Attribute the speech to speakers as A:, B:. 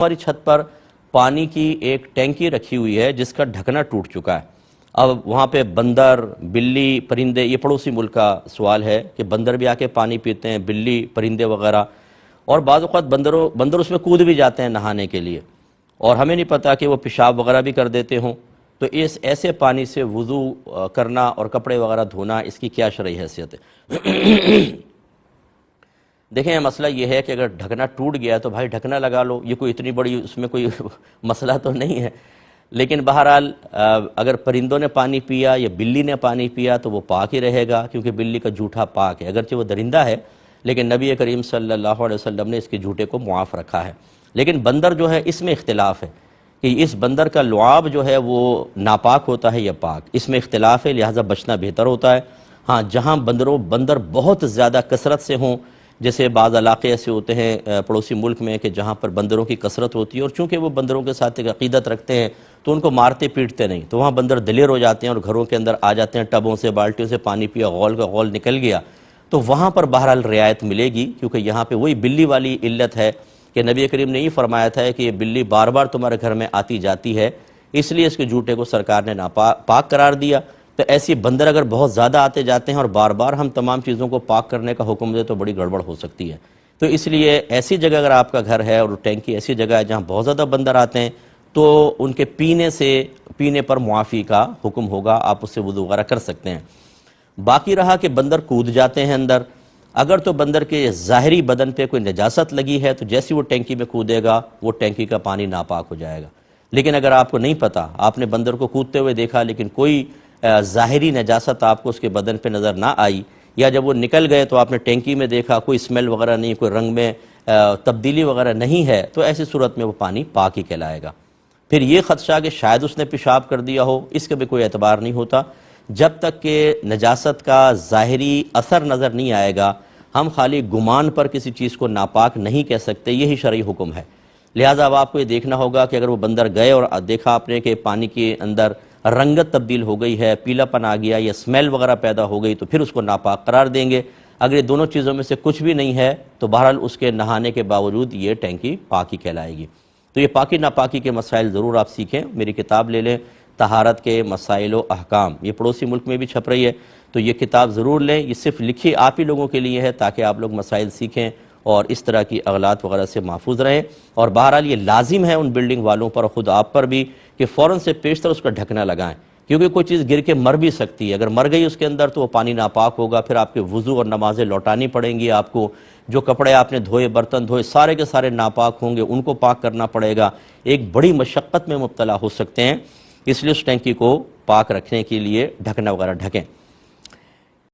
A: ہماری چھت پر پانی کی ایک ٹینکی رکھی ہوئی ہے جس کا ڈھکنا ٹوٹ چکا ہے۔ اب وہاں پہ بندر، بلی، پرندے، یہ پڑوسی ملک کا سوال ہے کہ بندر بھی آ کے پانی پیتے ہیں، بلی، پرندے وغیرہ، اور بعض اوقات بندر اس میں کود بھی جاتے ہیں نہانے کے لیے، اور ہمیں نہیں پتا کہ وہ پیشاب وغیرہ بھی کر دیتے ہوں۔ تو ایسے پانی سے وضو کرنا اور کپڑے وغیرہ دھونا، اس کی کیا شرعی حیثیت ہے؟ دیکھیں مسئلہ یہ ہے کہ اگر ڈھکنا ٹوٹ گیا تو بھائی ڈھکنا لگا لو، یہ کوئی اتنی بڑی اس میں کوئی مسئلہ تو نہیں ہے۔ لیکن بہرحال اگر پرندوں نے پانی پیا یا بلی نے پانی پیا تو وہ پاک ہی رہے گا، کیونکہ بلی کا جھوٹا پاک ہے، اگرچہ وہ درندہ ہے لیکن نبی کریم صلی اللہ علیہ وسلم نے اس کے جھوٹے کو معاف رکھا ہے۔ لیکن بندر جو ہے اس میں اختلاف ہے کہ اس بندر کا لعاب جو ہے وہ ناپاک ہوتا ہے یا پاک، اس میں اختلاف ہے، لہٰذا بچنا بہتر ہوتا ہے۔ ہاں جہاں بندر بہت زیادہ کثرت سے ہوں، جیسے بعض علاقے ایسے ہوتے ہیں پڑوسی ملک میں کہ جہاں پر بندروں کی کثرت ہوتی ہے، اور چونکہ وہ بندروں کے ساتھ ایک عقیدت رکھتے ہیں تو ان کو مارتے پیٹتے نہیں، تو وہاں بندر دلیر ہو جاتے ہیں اور گھروں کے اندر آ جاتے ہیں، ٹبوں سے بالٹیوں سے پانی پیا، غول کا غول نکل گیا، تو وہاں پر بہرحال رعایت ملے گی، کیونکہ یہاں پہ وہی بلی والی علت ہے کہ نبی کریم نے یہ فرمایا تھا کہ یہ بلی بار بار تمہارے گھر میں آتی جاتی ہے، اس لیے اس کے جھوٹے کو سرکار نے پاک قرار دیا۔ تو ایسی بندر اگر بہت زیادہ آتے جاتے ہیں اور بار بار ہم تمام چیزوں کو پاک کرنے کا حکم دے تو بڑی گڑبڑ ہو سکتی ہے۔ تو اس لیے ایسی جگہ اگر آپ کا گھر ہے اور ٹینکی ایسی جگہ ہے جہاں بہت زیادہ بندر آتے ہیں تو ان کے پینے پر معافی کا حکم ہوگا، آپ اس سے وضو وغیرہ کر سکتے ہیں۔ باقی رہا کہ بندر کود جاتے ہیں اندر، اگر تو بندر کے ظاہری بدن پہ کوئی نجاست لگی ہے تو جیسی وہ ٹینکی میں کودے گا وہ ٹینکی کا پانی ناپاک ہو جائے گا۔ لیکن اگر آپ کو نہیں پتا، آپ نے بندر کو کودتے ہوئے دیکھا لیکن کوئی ظاہری نجاست آپ کو اس کے بدن پہ نظر نہ آئی، یا جب وہ نکل گئے تو آپ نے ٹینکی میں دیکھا کوئی اسمیل وغیرہ نہیں، کوئی رنگ میں تبدیلی وغیرہ نہیں ہے، تو ایسی صورت میں وہ پانی پاک ہی کہلائے گا۔ پھر یہ خدشہ کہ شاید اس نے پیشاب کر دیا ہو، اس کا بھی کوئی اعتبار نہیں ہوتا، جب تک کہ نجاست کا ظاہری اثر نظر نہیں آئے گا ہم خالی گمان پر کسی چیز کو ناپاک نہیں کہہ سکتے، یہی شرعی حکم ہے۔ لہٰذا اب آپ کو یہ دیکھنا ہوگا کہ اگر وہ بندر گئے اور دیکھا آپ نے کہ پانی کے اندر رنگت تبدیل ہو گئی ہے، پیلا پن آ گیا یا اسمیل وغیرہ پیدا ہو گئی، تو پھر اس کو ناپاک قرار دیں گے۔ اگر یہ دونوں چیزوں میں سے کچھ بھی نہیں ہے تو بہرحال اس کے نہانے کے باوجود یہ ٹینکی پاکی کہلائے گی۔ تو یہ پاکی ناپاکی کے مسائل ضرور آپ سیکھیں، میری کتاب لے لیں طہارت کے مسائل و احکام، یہ پڑوسی ملک میں بھی چھپ رہی ہے، تو یہ کتاب ضرور لیں، یہ صرف لکھی آپ ہی لوگوں کے لیے ہے تاکہ آپ لوگ مسائل سیکھیں اور اس طرح کی اغلاط وغیرہ سے محفوظ رہیں۔ اور بہرحال یہ لازم ہے ان بلڈنگ والوں پر اور خود آپ پر بھی کہ فوراً سے پیشتر اس کا ڈھکنا لگائیں، کیونکہ کوئی چیز گر کے مر بھی سکتی ہے، اگر مر گئی اس کے اندر تو وہ پانی ناپاک ہوگا، پھر آپ کے وضو اور نمازیں لوٹانی پڑیں گی، آپ کو جو کپڑے آپ نے دھوئے، برتن دھوئے، سارے کے سارے ناپاک ہوں گے، ان کو پاک کرنا پڑے گا، ایک بڑی مشقت میں مبتلا ہو سکتے ہیں۔ اس لیے اس ٹینکی کو پاک رکھنے کے لیے ڈھکنا وغیرہ ڈھکیں۔